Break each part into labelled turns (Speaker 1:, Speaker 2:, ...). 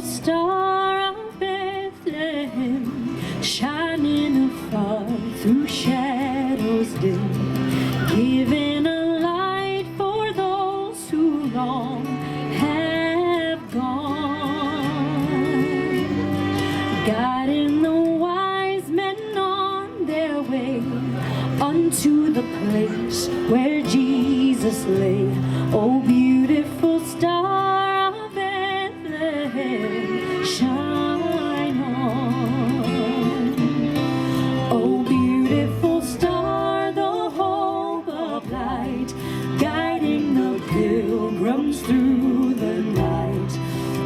Speaker 1: beautiful star of Bethlehem, shining afar through shadows dim, giving a light for those who long have gone, guiding the wise men on their way unto the place where Jesus lay. Oh, beautiful star of Bethlehem, shine on. Oh, beautiful star, the hope of light, guiding the pilgrims through the night,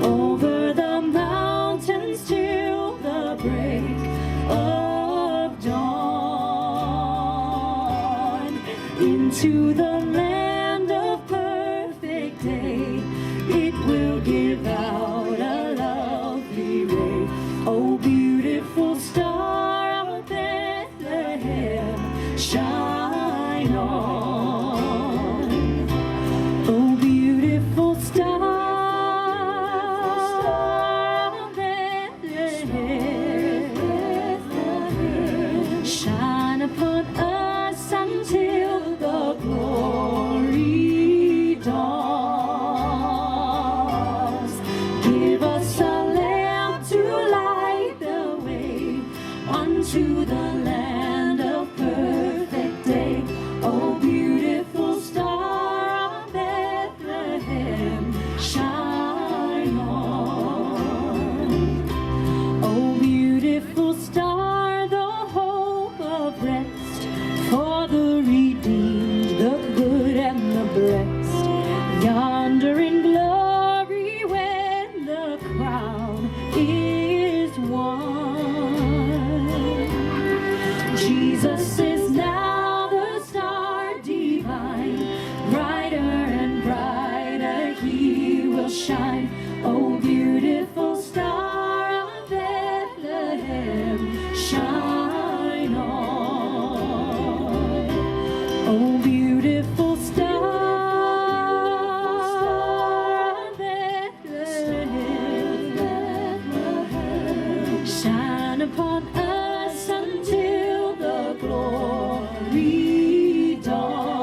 Speaker 1: over the mountains till the break of dawn, into the land of perfect day. It will give out a lovely ray. Oh, beautiful star of Bethlehem, shine on. Oh, beautiful star of Bethlehem, shine upon us until the glory dawns. Give us a lamp to light the way unto the land of perfect day. Oh, beautiful star of Bethlehem, shine on. Oh, beautiful star, the hope of rest for the redeemed, the good and the blessed, yonder in glory when the crown is won. Jesus is now the star divine, brighter and brighter he will shine. Oh, beautiful star of Bethlehem, shine on. Oh, beautiful star of Bethlehem, shine upon us until the glory dawns.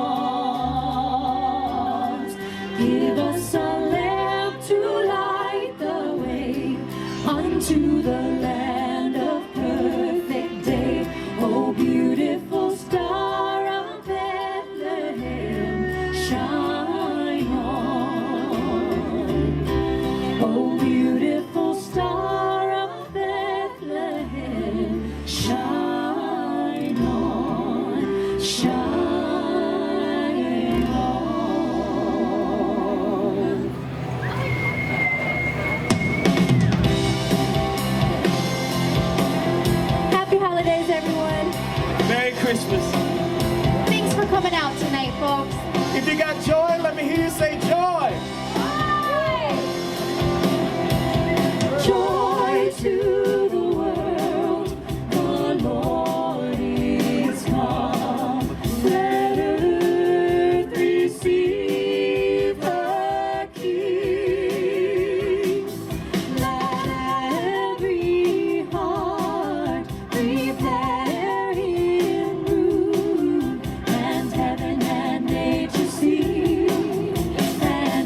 Speaker 1: Give us a lamp to light the way unto the land of perfect day. Oh, beautiful star of Bethlehem, shine on. Oh, beautiful star of Bethlehem, shine on, shine on.
Speaker 2: Happy holidays, everyone.
Speaker 3: Merry Christmas.
Speaker 2: Thanks for coming out tonight, folks.
Speaker 3: If you got joy, let me hear you say joy.
Speaker 1: Joy to the world, the Lord is come. Let earth receive her King. Let every heart prepare him room, and heaven and nature sing, and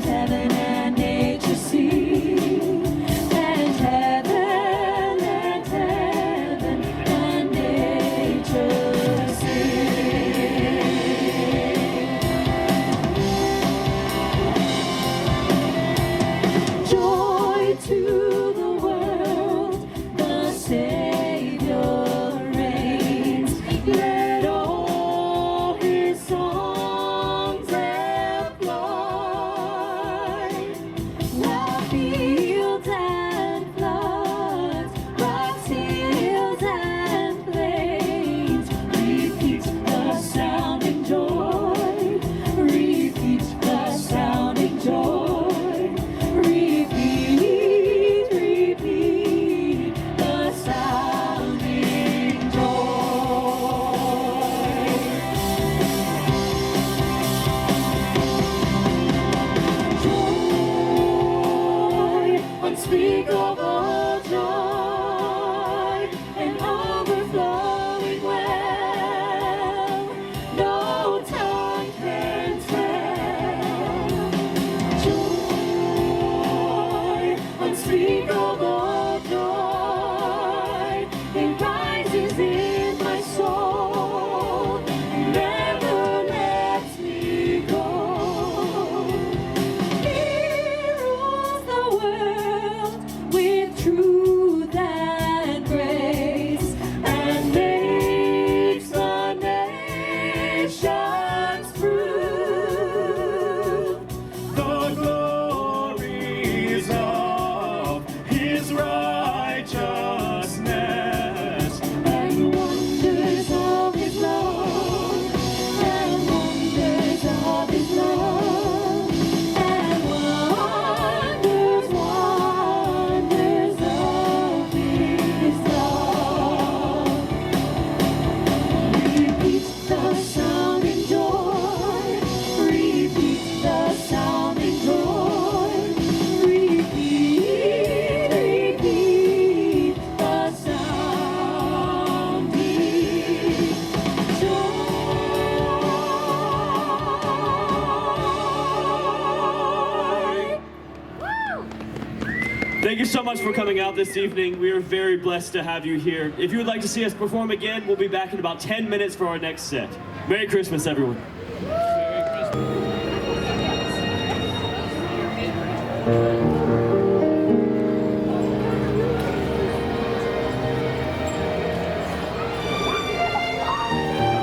Speaker 4: Thank you so much for coming out this evening. We are very blessed to have you here. If you would like to see us perform again, we'll be back in about 10 minutes for our next set. Merry Christmas, everyone.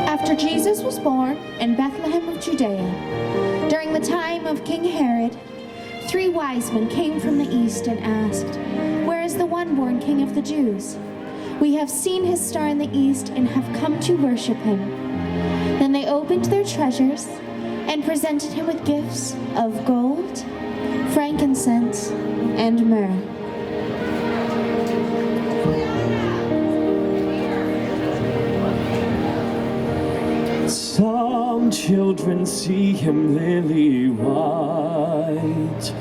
Speaker 2: After Jesus was born in Bethlehem of Judea, during the time of King Herod, 3 wise men came from the east and asked, "Where is the one-born King of the Jews? We have seen his star in the east and have come to worship him." Then they opened their treasures and presented him with gifts of gold, frankincense, and myrrh.
Speaker 4: Some children see him lily white,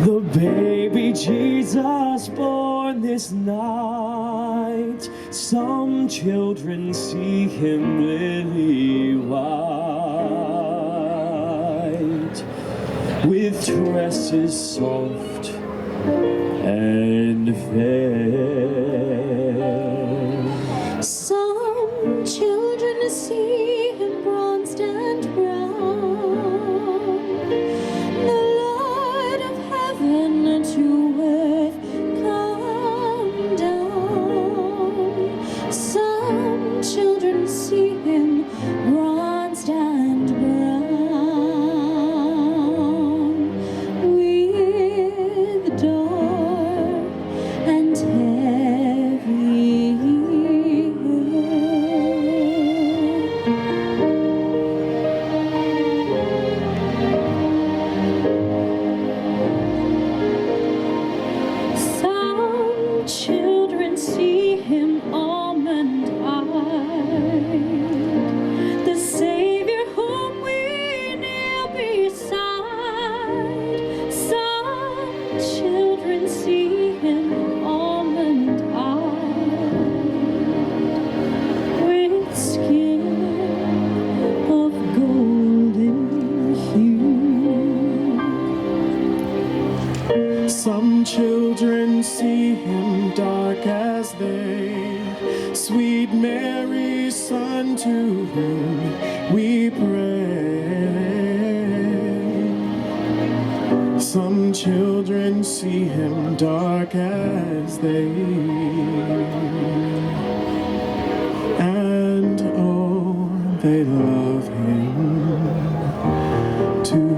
Speaker 4: the baby Jesus born this night. Some children see him lily white, with tresses soft and fair.
Speaker 1: Some children see him bronzed and brown, the Lord of heaven to earth come down. Some children see him bronzed and brown, with dark and heavy Some children see him almond-eyed, the Savior whom we kneel beside. Some children see him almond-eyed, with skin of golden hue.
Speaker 3: Some children see him dark as day, sweet Mary's Son to whom we pray. Some children see him dark as they, and oh, they love him too.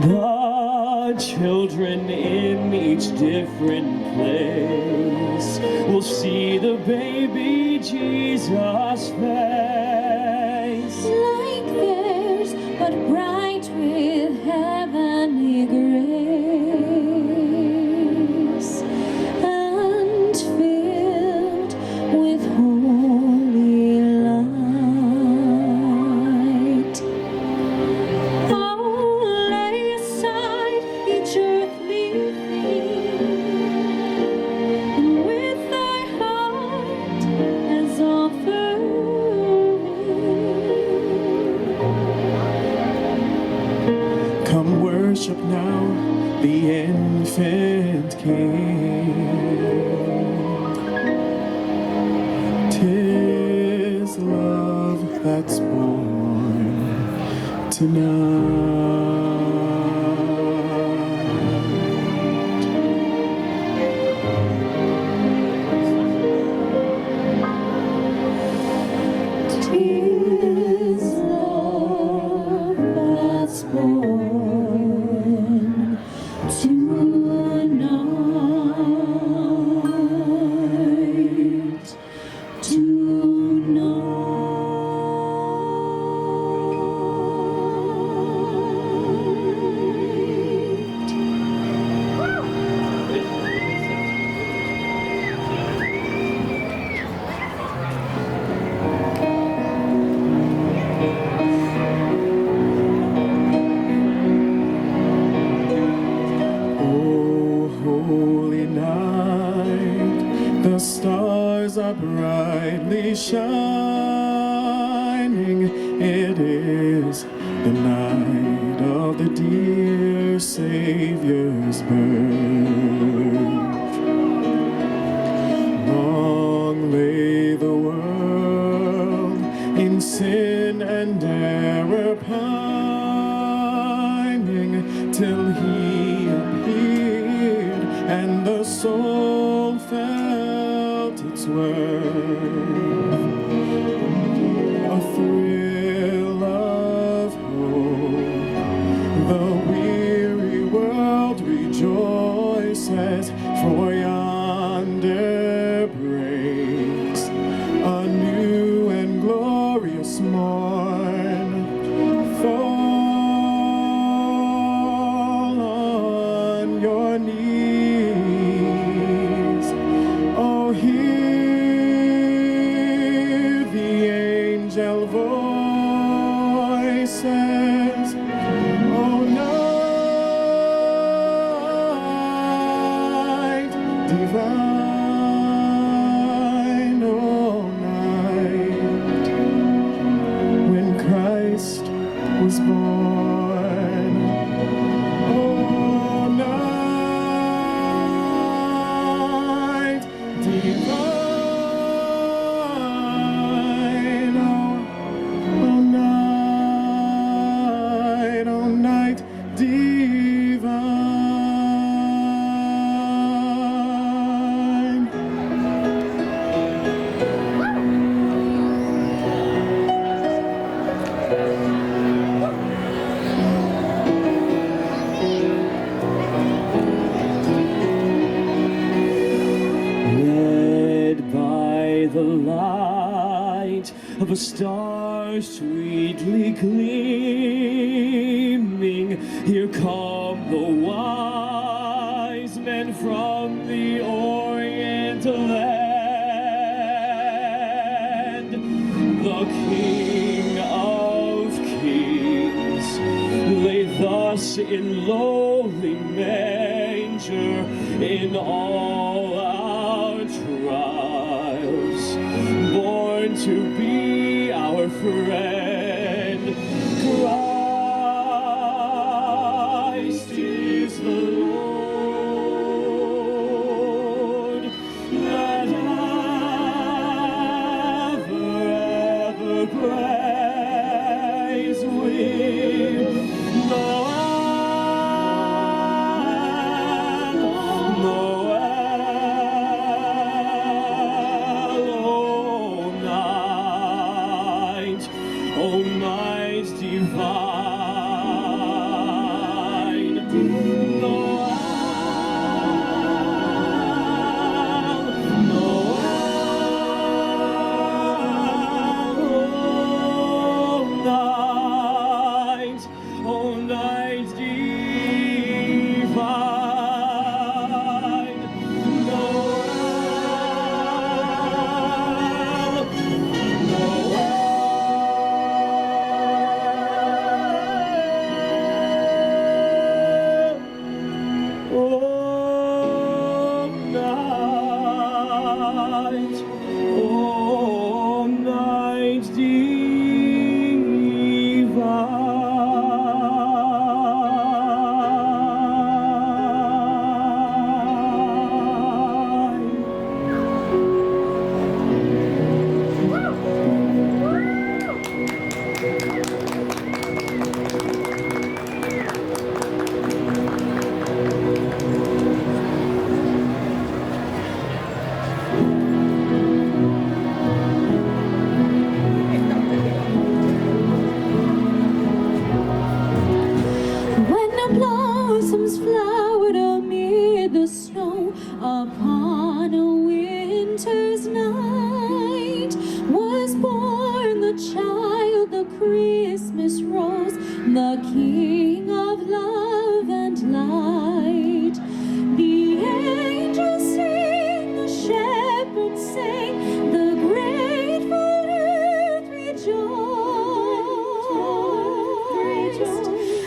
Speaker 4: The children in each different place will see the baby Jesus' face.
Speaker 1: Like theirs, but bright with heavenly grace, and filled with holy light. Oh, lay aside each earthly thing, and with thy heart as offering,
Speaker 3: Come worship now the infant King. 'Tis love that's born tonight.
Speaker 1: tis love that's born tonight,
Speaker 3: Oh, holy night, the stars stars are brightly shining. It is the night of the dear Savior's birth. Long lay the world in sin and error pining, till he appeared and the soul felt its worth. A thrill of hope, the weary world rejoices, for yonder breaks a new and glorious morn. Fall on your knees, oh, hear the angel voices, oh, night divine, oh, night when Christ was born. Oh, night divine, oh, night divine.
Speaker 4: Led by the light of a star sweetly gleaming, here come the wise men from the Orient land. The King of Kings lay thus in lowly manger. In all our trials, born to be our friend. Christ is the Lord. Let ever praise we. O night divine, Noel, Noel, O night divine, Noel, Noel.
Speaker 1: Upon a winter's night was born the child, the Christmas rose, the King of love and light. The angels sing, the shepherds sing, the grateful earth rejoiced,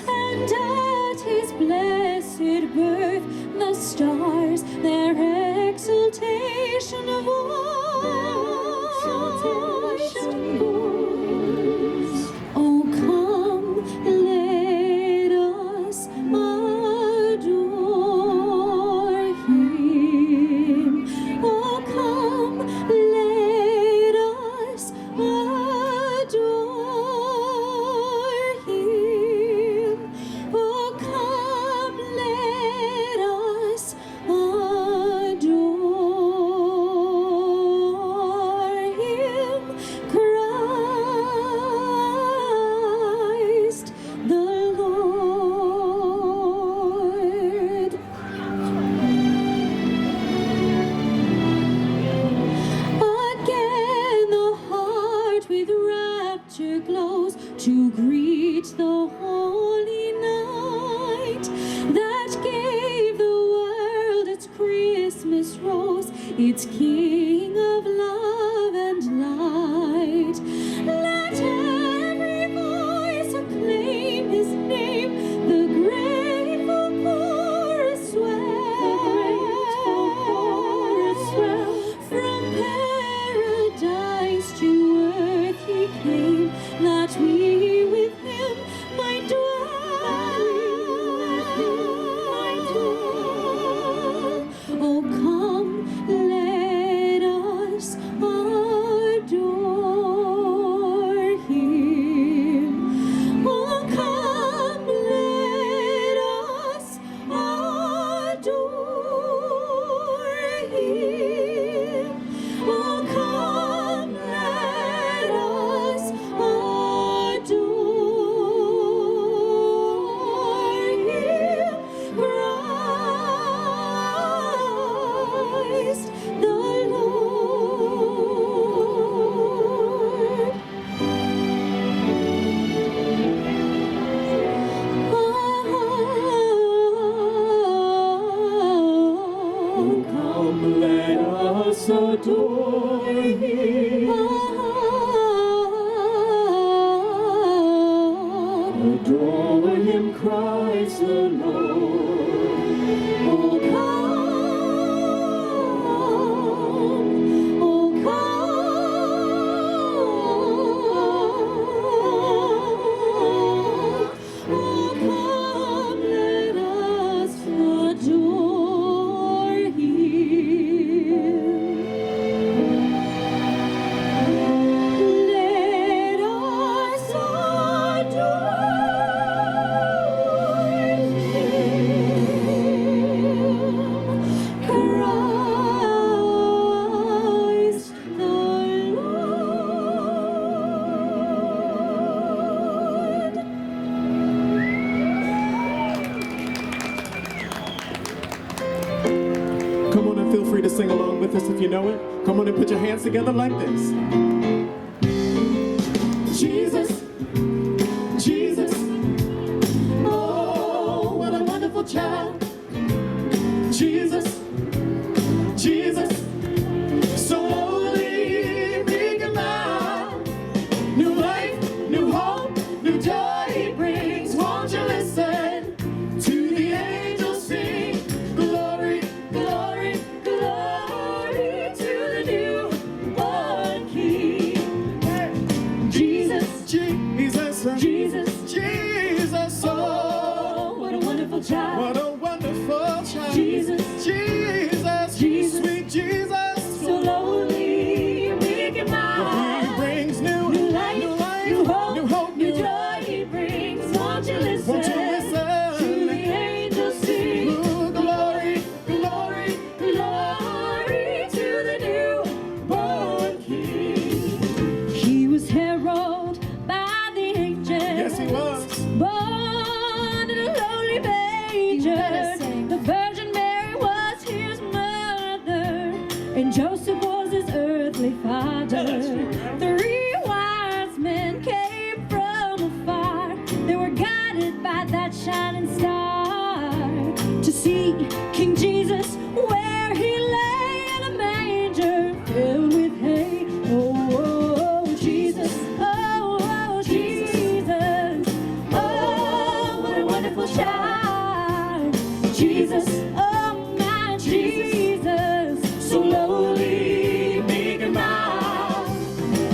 Speaker 1: and at his blessed birth the stars their exultation voiced. its King of love and light. Let every voice acclaim his name, the grateful chorus swell. From paradise to earth he came, that we with him might dwell. Oh, come, let us adore him. Oh, come, let us adore him. Oh, come, let us adore him. Christ the Lord. Oh,
Speaker 3: Come, let us adore him. Adore him, Christ the Lord.
Speaker 1: Oh, come, let us adore him. Let us adore him. Christ the Lord.
Speaker 3: Come on and feel free to sing along with us if you know it. Come on and put your hands together like this. Jesus, Jesus, oh, what a wonderful child. Jesus, Jesus, so lowly, meek and mild. New life, new hope, new joy he brings. Won't you listen to the angels sing? Glory, glory, glory to the newborn King.
Speaker 1: Jesus,
Speaker 3: Jesus,
Speaker 1: Jesus,
Speaker 3: Jesus, oh,
Speaker 1: what a wonderful child.
Speaker 3: what a wonderful child.
Speaker 1: Jesus,
Speaker 3: Jesus,
Speaker 1: Jesus,
Speaker 3: sweet Jesus,
Speaker 1: so lowly, meek and
Speaker 3: he
Speaker 1: mild.
Speaker 3: brings
Speaker 1: New life, new hope,
Speaker 3: new hope,
Speaker 1: new joy he brings. Won't you listen?
Speaker 3: Won't you listen?
Speaker 1: To the angels sing.
Speaker 3: Ooh, glory, glory,
Speaker 1: Glory to the newborn King. He was heralded by the angels.
Speaker 3: yes he was.
Speaker 1: Born in a lowly manger. The Virgin Mary was his mother, and Joseph was his earthly father. 3 wise men came from afar. They were guided by that shining star to see King Jesus where he lay in a manger filled with hay. Oh, Jesus, oh, Jesus, oh, what a wonderful child. Jesus, oh, my Jesus, so lowly, meek and mild.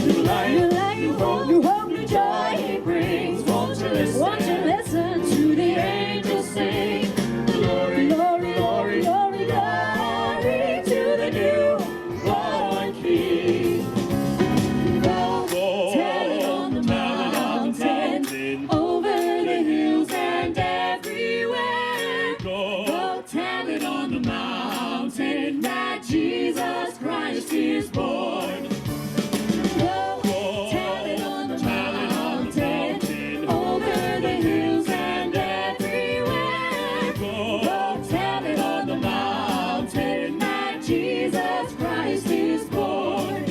Speaker 3: New life,
Speaker 1: New life, new hope, new joy he brings. Won't you listen to the angels sing?
Speaker 3: glory,
Speaker 1: Glory,
Speaker 3: glory,
Speaker 1: glory, glory to the newborn King. Go tell it on the mountain, over the hills and everywhere. Go tell it on the mountain that Jesus Christ is born. Go tell it on the mountain, over the hills and everywhere. Go tell it on the mountain that Jesus Christ is born.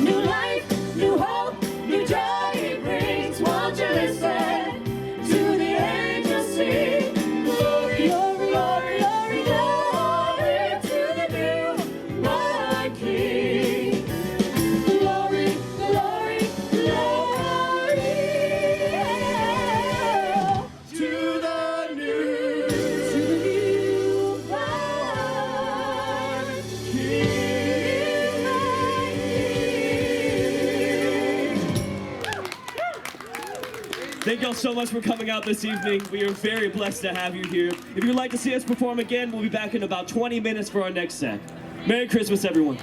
Speaker 1: New life, new hope, new joy he brings. Won't you listen to the angels sing? Glory, glory, glory, glory to the newborn
Speaker 4: Thank y'all so much for coming out this evening. We are very blessed to have you here. If you'd like to see us perform again, we'll be back in about 20 minutes for our next set. Merry Christmas, everyone.